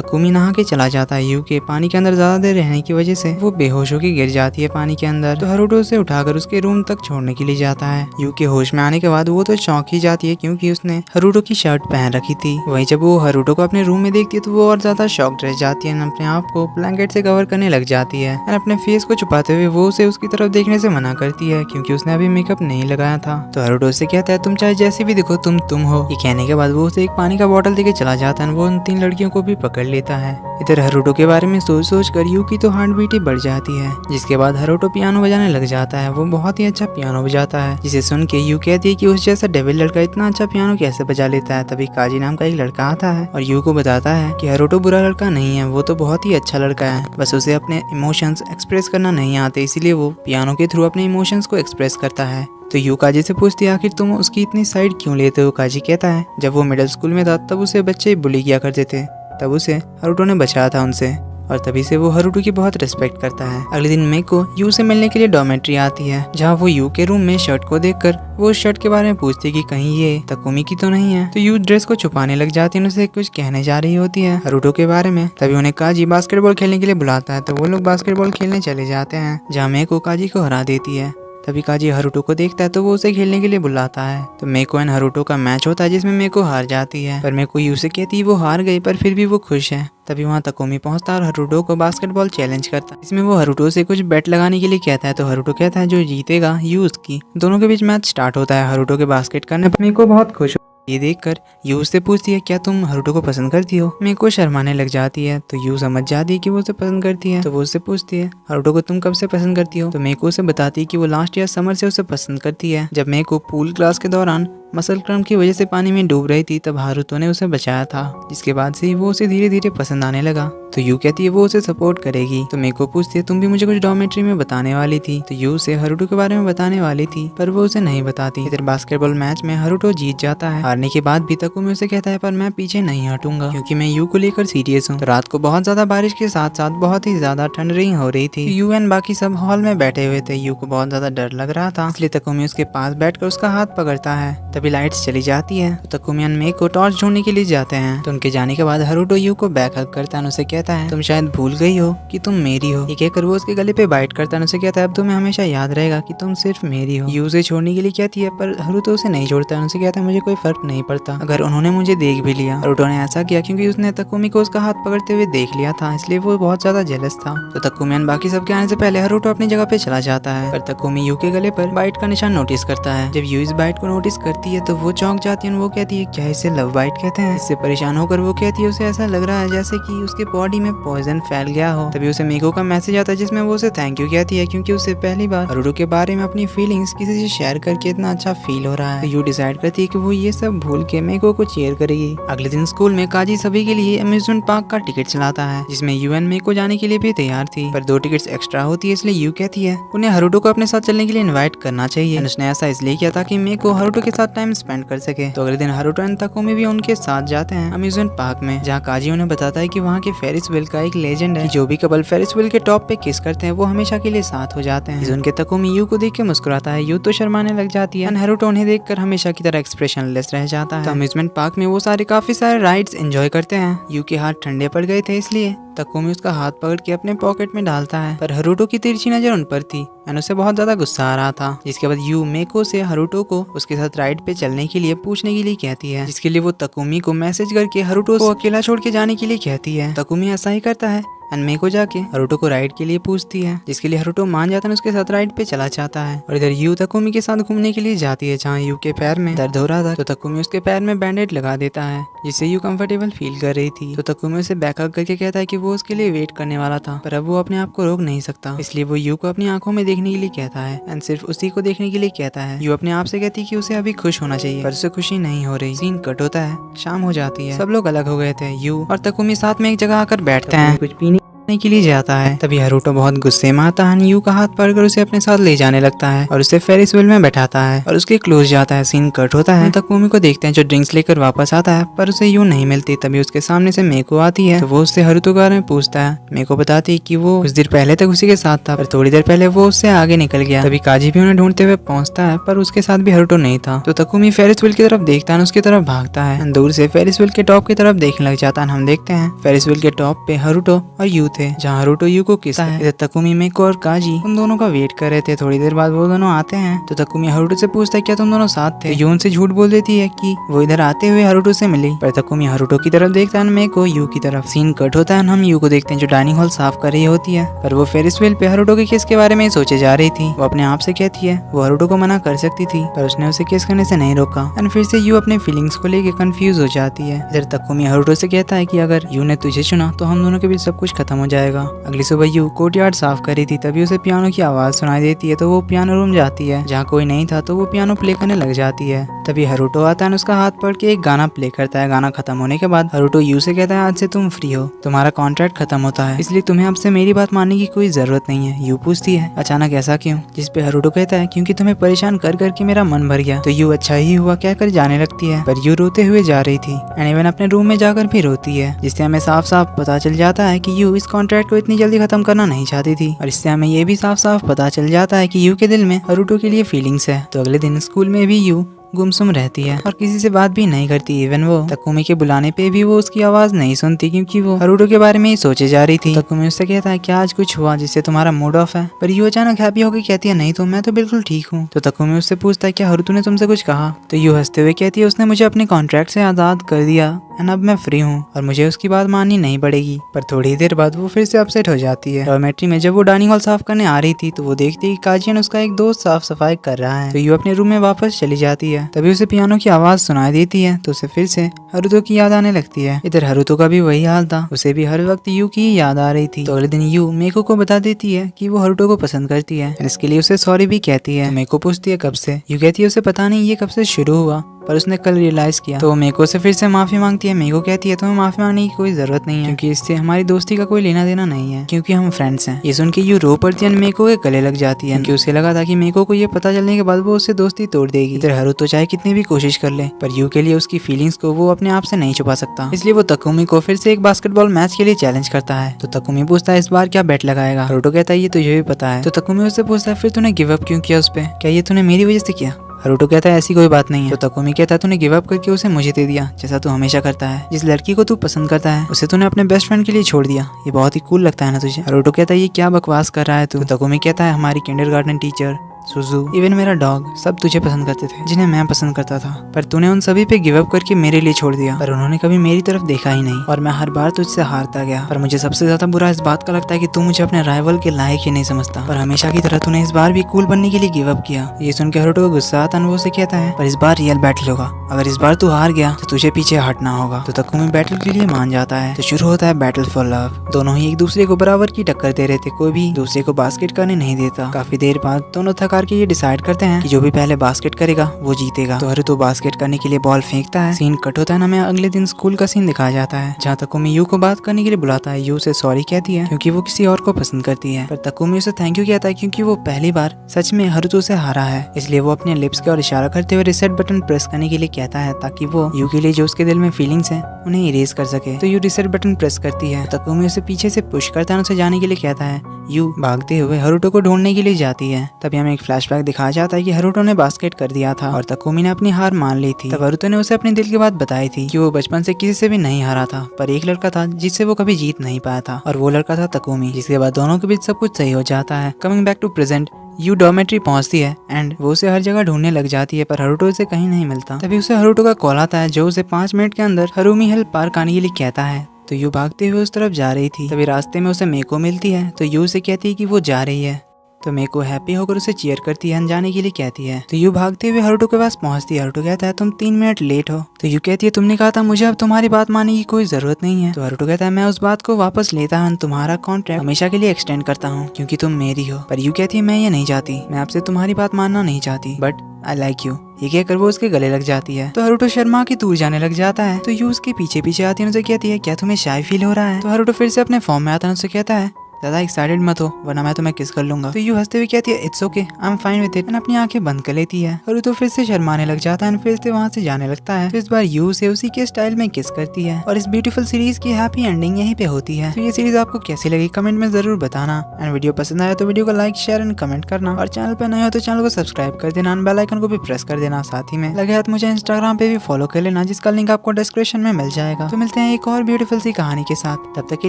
तकुमी नहा के चला जाता है। यू के पानी के अंदर ज्यादा देर रहने की वजह से वो बेहोश होकर गिर जाती है पानी के अंदर। तो हारुतो उसे उठाकर उसके रूम तक छोड़ने के लिए जाता है। यू के होश में आने के बाद वो तो चौंक ही जाती है, क्योंकि उसने हारुतो की शर्ट पहन रखी थी। वहीं जब वो हारुतो को अपने रूम में देखती है तो वो और ज्यादा शॉक्ड रह जाती है, अपने आप को ब्लैंकेट से कवर करने लग जाती है। और अपने फेस को छुपाते हुए वो उसे उसकी तरफ देखने से मना करती है, क्योंकि उसने अभी मेकअप नहीं लगाया था। तो हारुतो से कहता है, तुम चाहे जैसे भी दिखो तुम हो। ये कहने के बाद वो उसे एक पानी का बोतल देके चला जाता है। वो उन 3 लड़कियों को भी पकड़ लेता है। इधर हारुतो के बारे में सोच सोच कर यू की तो हार्ट बीट ही बढ़ जाती है। जिसके बाद हारुतो पियानो बजाने लग जाता है। वो बहुत ही अच्छा पियानो बजाता है, जिसे सुन के यू कहती है कि उस जैसा डेविल लड़का इतना अच्छा पियानो कैसे बजा लेता है। तभी काजी नाम का एक लड़का आता है और यू को बताता है कि हारुतो बुरा लड़का नहीं है, वो तो बहुत ही अच्छा लड़का है, बस उसे अपने इमोशंस एक्सप्रेस करना नहीं आते, इसीलिए वो पियानो के थ्रू अपने इमोशंस को एक्सप्रेस करता है। तो यू काजी से पूछती है, आखिर तुम उसकी इतनी साइड क्यों लेते हो। काजी कहता है, जब वो मिडिल स्कूल में था तब उसे बच्चे बुली किया करते थे, तब उसे हारुतो ने बचाया था उनसे, और तभी से वो हारुतो की बहुत रिस्पेक्ट करता है। अगले दिन मेको यू से मिलने के लिए डॉर्मेट्री आती है, जहाँ वो यू के रूम में शर्ट को देखकर वो उस शर्ट के बारे में पूछती है कि कहीं ये तकुमी की तो नहीं है। तो यू ड्रेस को छुपाने लग जाती है, उसे कुछ कहने जा रही होती है हारुतो के बारे में। तभी उन्हें काजी बास्केटबॉल खेलने के लिए बुलाता है। तो वो लोग बास्केटबॉल खेलने चले जाते हैं, जहाँ मेको काजी को हरा देती है। तभी काजी हारुतो को देखता है तो वो उसे खेलने के लिए बुलाता है। तो मेको एंड हारुतो का मैच होता है, जिसमें मेको हार जाती है, पर मेको यू से कहती है वो हार गई, पर फिर भी वो खुश है। तभी वहाँ तकुमी पहुंचता है और हारुतो को बास्केटबॉल चैलेंज करता है। इसमें वो हारुतो से कुछ बेट लगाने के लिए कहता है। तो हारुतो कहता है जो जीतेगा यू उसकी। दोनों के बीच मैच स्टार्ट होता है। हारुतो के बास्केट करने पर मेको बहुत खुश। ये देखकर यू उससे पूछती है, क्या तुम हारुतो को पसंद करती हो। मेको शर्माने लग जाती है। तो यू समझ जाती है कि वो उसे पसंद करती है। तो वो उससे पूछती है, हारुतो को तुम कब से पसंद करती हो। तो मेको उसे बताती है कि वो लास्ट ईयर समर से उसे पसंद करती है। जब मेको पूल क्लास के दौरान मसल क्रम की वजह से पानी में डूब रही थी, तब हारुतो ने उसे बचाया था, जिसके बाद से वो उसे धीरे धीरे पसंद आने लगा। तो यू कहती है वो उसे सपोर्ट करेगी। तो मेको पूछती है, तुम भी मुझे कुछ डॉर्मेट्री में बताने वाली थी। तो यू उसे हारुतो के बारे में बताने वाली थी, पर वो उसे नहीं बताती। इधर बास्केटबॉल मैच में हारुतो जीत जाता है। हारने के बाद भी तकुमी उसे कहता है, पर मैं पीछे नहीं हटूंगा, क्योंकि मैं यू को लेकर सीरियस हूँ। तो रात को बहुत ज्यादा बारिश के साथ साथ बहुत ही ज्यादा ठंड रही हो रही थी। यू एंड बाकी सब हॉल में बैठे हुए थे। यू को बहुत ज्यादा डर लग रहा था, इसलिए तकुमी उसके पास बैठकर उसका हाथ पकड़ता है। तभी लाइट्स चली जाती है। तो तकुमी एंड मेको टॉर्च ढूंढने के लिए जाते हैं। तो उनके जाने के बाद हारुतो यू को बैक हग करता है, उसे कहता है, तुम शायद भूल गई हो कि तुम मेरी हो। ये कहकर वो उसके गले पे बाइट करता है, उसे कहता है, अब तुम्हें हमेशा याद रहेगा कि तुम सिर्फ मेरी हो। यू उसे छोड़ने के लिए कहती है, पर हारुतो उसे नहीं छोड़ता है, उसे कहता है, मुझे कोई फर्क नहीं पड़ता अगर उन्होंने मुझे देख भी लिया। हारुतो ने ऐसा किया क्योंकि उसने तकुमी को उसका हाथ पकड़ते हुए देख लिया था, इसलिए वो बहुत ज्यादा जेलस था। तो तकुमी एंड बाकी सबके आने से पहले हारुतो अपनी जगह पे चला जाता है, पर तकुमी यू के गले पर बाइट का निशान नोटिस करता है। जब यू इस बाइट को नोटिस करती है तो वो चौंक जाती है। वो कहती है, क्या इसे लव बाइट कहते हैं। इससे परेशान होकर वो कहती है, उसे ऐसा लग रहा है जैसे कि उसके बॉडी में पॉइजन फैल गया हो। तभी उसे मेको का मैसेज आता है, जिसमें वो उसे थैंक यू कहती है, क्योंकि उसे पहली बार हारुतो के बारे में अपनी फीलिंग्स किसी से शेयर करके इतना अच्छा फील हो रहा है। यू डिसाइड करती है कि वो ये सब भूल के मेको को चीयर करेगी। अगले दिन स्कूल में काजी सभी के लिए अम्यूजमेंट पार्क का टिकट चलाता है, जिसमें यू एंड मेको जाने के लिए भी तैयार थी, पर 2 टिकट्स एक्स्ट्रा होती है, इसलिए यू कहती है उन्हें हारुतो को अपने साथ चलने के लिए इन्वाइट करना चाहिए। उसने ऐसा इसलिए किया ताकि मेको हारुतो के साथ टाइम स्पेंड कर सके। तो अगले दिन हारुतो एंड ताकुमी भी उनके साथ जाते हैं अम्यूजमेंट पार्क में, जहाँ काजी उन्हें बताता है कि वहाँ के फेरिस व्हील का एक लेजेंड है कि जो भी कपल फेरिस व्हील के टॉप पे किस करते हैं वो हमेशा के लिए साथ हो जाते हैं। उनके ताकुमी यू को देख के मुस्कुराता है, यू तो शर्माने लग जाती है एंड हारुतो उन्हें देखकर हमेशा की तरह एक्सप्रेशनलेस रह जाता है। तो अम्यूजमेंट पार्क में वो काफी सारे राइड्स एंजॉय करते हैं। यू के हाथ ठंडे पड़ गए थे इसलिए ताकुमी उसका हाथ पकड़ के अपने पॉकेट में डालता है, पर हारुतो की तिरछी नजर उन पर थी एंड उसे बहुत ज्यादा गुस्सा आ रहा था। जिसके बाद यू मेको से हारुतो को उसके साथ राइड पे चलने के लिए पूछने के लिए कहती है, जिसके लिए वो ताकुमी को मैसेज करके हारुतो को अकेला छोड़ के जाने के लिए कहती है। ताकुमी ऐसा ही करता है एंड मेको जाके हारुतो को राइड के लिए पूछती है, जिसके लिए हारुतो मान जाता है, उसके साथ राइड पे चला जाता है। और इधर यू ताकुमी के साथ घूमने के लिए जाती है, जहाँ यू के पैर में दर्द हो रहा था तो ताकुमी उसके पैर में बैंडेड लगा देता है, जिससे यू कंफर्टेबल फील कर रही थी। तो ताकुमी उसे बैकअप करके कहता है कि वो उसके लिए वेट करने वाला था, पर अब वो अपने आप को रोक नहीं सकता, इसलिए वो यू को अपनी आंखों में देखने के लिए कहता है एंड सिर्फ उसी को देखने के लिए कहता है। यू अपने आप से कहती है कि उसे अभी खुश होना चाहिए, पर उसे खुशी नहीं हो रही। सीन कट होता है, शाम हो जाती है, सब लोग अलग हो गए थे। यू और ताकुमी साथ में एक जगह आकर बैठते हैं, कुछ पीने के लिए जाता है। तभी हारुतो बहुत गुस्से में आता है, यू का हाथ पकड़कर उसे अपने साथ ले जाने लगता है और उसे फेरिस व्हील में बैठाता है और उसके क्लोज जाता है। सीन कट होता है, ताकुमी को देखते हैं जो ड्रिंक्स लेकर वापस आता है, पर उसे यू नहीं मिलती। तभी उसके सामने से मेको आती है, तो वो उससे हारुतो के बारे में पूछता है। मेको बताती है कि वो कुछ देर पहले तक उसी के साथ था, पर थोड़ी देर पहले वो उससे आगे निकल गया। तभी काजी भी उन्हें ढूंढते हुए पहुंचता है, पर उसके साथ भी हारुतो नहीं था। तो ताकुमी फेरिस व्हील की तरफ देखता है, उसकी तरफ भागता है, दूर से फेरिस व्हील के टॉप की तरफ देखने लग जाता है। हम देखते हैं फेरिस व्हील के टॉप पे हारुतो और यू थे, जहाँ हारुतो यू को किस्सा है। इधर ताकुमी मेको और काजी उन दोनों का वेट कर रहे थे। थोड़ी देर बाद वो दोनों आते हैं, तो ताकुमी हारुतो से पूछता है क्या तुम दोनों साथ थे। यू उनसे झूठ बोल देती है कि वो इधर आते हुए हारुतो से मिली, पर ताकुमी हारुतो की तरफ देखता है, मेको यू की तरफ। सीन कट होता है, हम यू को देखते हैं जो डाइनिंग हॉल साफ कर रही होती है, पर वो फेरिस व्हील पे हारुतो के किस के बारे में सोचे जा रही थी। वो अपने आप से कहती है वो हारुतो को मना कर सकती थी, पर उसने उसे किस करने से नहीं रोका एंड फिर से यू अपने फीलिंग्स को लेके कंफ्यूज हो जाती है। इधर ताकुमी हारुतो से कहता है कि अगर यू ने तुझे चुना तो हम दोनों के बीच सब कुछ खत्म हो जाएगा। अगली सुबह यू कोर्टयार्ड साफ कर रही थी, तभी उसे पियानो की आवाज सुनाई देती है, तो वो पियानो रूम जाती है, जहाँ कोई नहीं था, तो वो पियानो प्ले करने लग जाती है। तभी हारुतो आता है, उसका हाथ पकड़ के एक गाना प्ले करता है। गाना खत्म होने के बाद हारुतो यू से कहता है आज से तुम फ्री हो, तुम्हारा कॉन्ट्रैक्ट खत्म होता है, इसलिए तुम्हें अब से मेरी बात मानने की कोई जरूरत नहीं है। यू पूछती है अचानक ऐसा क्यों, जिस पे हारुतो कहता है क्योंकि तुम्हें परेशान कर करके मेरा मन भर गया। तो यू अच्छा ही हुआ कहकर जाने लगती है, पर यू रोते हुए जा रही थी एंड इवन अपने रूम में जाकर भी रोती है, जिससे हमें साफ साफ पता चल जाता है कि यू इस कॉन्ट्रैक्ट को इतनी जल्दी खत्म करना नहीं चाहती थी। और इससे हमें ये भी साफ साफ पता चल जाता है कि यू के दिल में हारुतो के लिए फीलिंग्स है। तो अगले दिन स्कूल में भी यू गुमसुम रहती है और किसी से बात भी नहीं करती। इवन वो ताकुमी के बुलाने पे भी वो उसकी आवाज नहीं सुनती, क्योंकि वो हारुतो के बारे में ही सोचे जा रही थी। ताकुमी उससे कहता है क्या आज कुछ हुआ जिससे तुम्हारा मूड ऑफ है, पर यू अचानक हैप्पी होकर कहती है नहीं तो मैं तो बिल्कुल ठीक हूँ। तो ताकुमी उससे पूछता है क्या हारुतो ने तुमसे कुछ कहा, तो यू हंसते हुए कहती है उसने मुझे अपने कॉन्ट्रैक्ट से आजाद कर दिया एंड अब मैं फ्री हूँ और मुझे उसकी बात माननी नहीं पड़ेगी। पर थोड़ी देर बाद वो फिर से अपसेट हो जाती है। डॉर्मेट्री में जब वो डाइनिंग हॉल साफ करने आ रही थी, तो वो देखती है कि काजियन उसका एक दोस्त साफ सफाई कर रहा है। तो यू अपने रूम में वापस चली जाती है, तभी उसे पियानो की आवाज सुनाई देती है, तो उसे फिर से हारुतो की याद आने लगती है। इधर हारुतो का भी वही हाल था, उसे भी हर वक्त यू की याद आ रही थी। तो अगले दिन यू मेको को बता देती है कि वो हारुतो को पसंद करती है, इसके लिए उसे सॉरी भी कहती है। मेको पूछती है कब से, यू कहती है उसे पता नहीं ये कब से शुरू हुआ, पर उसने कल रियलाइज किया। तो मेको से फिर से माफी मांगती है। मेको कहती है तुम्हें माफी मांगने की कोई जरूरत नहीं है, क्योंकि इससे हमारी दोस्ती का कोई लेना देना नहीं है, क्योंकि हम फ्रेंड्स हैं। ये सुन के यू रो पड़ती है, मेको के गले लग जाती है, क्योंकि उसे लगा था कि मेको को ये पता चलने के बाद वो उससे दोस्ती तोड़ देगी। इधर हारुतो चाहे कितनी भी कोशिश कर ले, पर यू के लिए उसकी फीलिंग्स को वो अपने आप से नहीं छुपा सकता, इसलिए वो ताकुमी को फिर से एक बास्केटबॉल मैच के लिए चैलेंज करता है। तो ताकुमी पूछता है इस बार क्या बेट लगाएगा। हारुतो कहता है ये तुझे भी पता है। तो ताकुमी उससे पूछता है फिर तूने गिव अप क्यों किया उस पे, क्या ये तूने मेरी वजह से किया। हारुतो कहता है ऐसी कोई बात नहीं है। तो ताकुमी कहता है तूने गिव अप करके उसे मुझे दे दिया, जैसा तू हमेशा करता है। जिस लड़की को तू पसंद करता है उसे तूने अपने बेस्ट फ्रेंड के लिए छोड़ दिया, ये बहुत ही कूल लगता है ना तुझे। हारुतो कहता है ये क्या बकवास कर रहा है तू। तो ताकुमी कहता है हमारी किंडरगार्टन टीचर, सुजू, इवन मेरा डॉग, सब तुझे पसंद करते थे जिन्हें मैं पसंद करता था, पर तूने उन सभी पे गिव अप करके मेरे लिए छोड़ दिया। पर उन्होंने कभी मेरी तरफ देखा ही नहीं और मैं हर बार तुझसे हारता गया। पर मुझे सबसे ज्यादा बुरा इस बात का लगता है कि तू मुझे अपने राइवल के लायक ही नहीं समझता, पर हमेशा की तरह तूने इस बार भी कूल बनने के लिए गिव अप किया। ये सुन के हारुतो को गुस्सा आता है, वो उसे कहता है पर इस बार रियल बैटल होगा, अगर इस बार तू हार गया तो तुझे पीछे हटना होगा। तो ताकुमी बैटल के लिए मान जाता है। तो शुरू होता है बैटल फॉर लव। दोनों ही एक दूसरे को बराबर की टक्कर दे रहे थे, कोई भी दूसरे को बास्केट करने नहीं देता। काफी देर बाद दोनों थक आखिरकार के ये डिसाइड करते हैं कि जो भी पहले बास्केट करेगा वो जीतेगा। तो हरुतो बास्केट करने के लिए बॉल फेंकता है। सीन कट होता है ना, हमें अगले दिन स्कूल का सीन दिखाया जाता है जहाँ तकुमी यू को बात करने के लिए बुलाता है। यू उसे सॉरी कहती है क्योंकि वो किसी और को पसंद करती है, पर तकुमी उसे थैंक यू कहता है क्योंकि वो पहली बार सच में हरुतो से हारा है। इसलिए वो अपने लिप्स की ओर इशारा करते हुए रिसेट बटन प्रेस करने के लिए कहता है ताकि वो यू के लिए जो उसके दिल में फीलिंग्स हैं उन्हें इरेज कर सके। तो यू रिसेट बटन प्रेस करती है। तकुमी उसे पीछे से पुश करता है, उसे जाने के लिए कहता है। यू भागते हुए हरुतो को ढूंढने के लिए जाती है। तभी हमें एक फ्लैशबैक दिखाया जाता है कि हरुतो ने बास्केट कर दिया था और तकुमी ने अपनी हार मान ली थी। तब हरुतो ने उसे अपने दिल की बात बताई थी कि वो बचपन से किसी से भी नहीं हारा था, पर एक लड़का था जिससे वो कभी जीत नहीं पाया था और वो लड़का था तकुमी। जिसके बाद दोनों के बीच सब कुछ सही हो जाता है। Coming back to present, you dormitory पहुंचती है एंड वो उसे हर जगह ढूंढने लग जाती है, पर हरुतो उसे कहीं नहीं मिलता। तभी उसे हरुतो का कॉल आता है जो उसे 5 मिनट के अंदर हरुमी हिल पार्क आने के लिए कहता है। तो यू भागते हुए उस तरफ जा रही थी। तभी रास्ते में उसे मेको मिलती है। तो यू उसे कहती है कि वो जा रही है। तो मेको हैप्पी होकर उसे चीयर करती है, जाने के लिए कहती है। तो यू भागते हुए हरुतो के पास पहुंचती है। हरुतो कहता है तुम 3 मिनट लेट हो। तो यू कहती है तुमने कहा था मुझे अब तुम्हारी बात मानने की कोई जरूरत नहीं है। तो हरुतो कहता है मैं उस बात को वापस लेता हूँ, तुम्हारा कॉन्ट्रैक्ट हमेशा के लिए एक्सटेंड करता हूँ क्योंकि तुम मेरी हो। पर यू कहती है मैं ये नहीं चाहती, मैं आपसे तुम्हारी बात मानना नहीं चाहती, बट आई लाइक यू। ये कहकर वो उसके गले लग जाती है। तो हरुतो शर्मा की दूर जाने लग जाता है। तो यू उसके पीछे पीछे आती है, उनसे कहती है क्या तुम्हें शाय फील हो रहा है। तो हरुतो फिर से अपने फॉर्म में आता है, उनसे कहता है ज्यादा एक्साइटेड मत हो वरना मैं तुम्हें किस कर लूंगा। तो यू हंसते हुए कहती है it's okay, I am fine with it, and अपनी आंखें बंद कर लेती है। और तो फिर से शर्माने लग जाता है, फिर से वहाँ से जाने लगता है। तो इस बार यू से उसी के स्टाइल में किस करती है और इस ब्यूटीफुल सीरीज की हैप्पी एंडिंग यहीं पे होती है। तो ये सीरीज आपको कैसी लगी कमेंट में जरूर बताना, एंड वीडियो पसंद आया तो वीडियो को लाइक शेयर एंड कमेंट करना, और चैनल पे नए हो तो चैनल को सब्सक्राइब कर देना, बेल आइकन को भी प्रेस कर देना। साथ ही में लगे हाथ मुझे इंस्टाग्राम पे भी फॉलो कर लेना जिसका लिंक आपको डिस्क्रिप्शन में मिल जाएगा। तो मिलते हैं एक और ब्यूटीफुल सी कहानी के साथ, तब तक के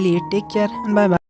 लिए take care and bye bye.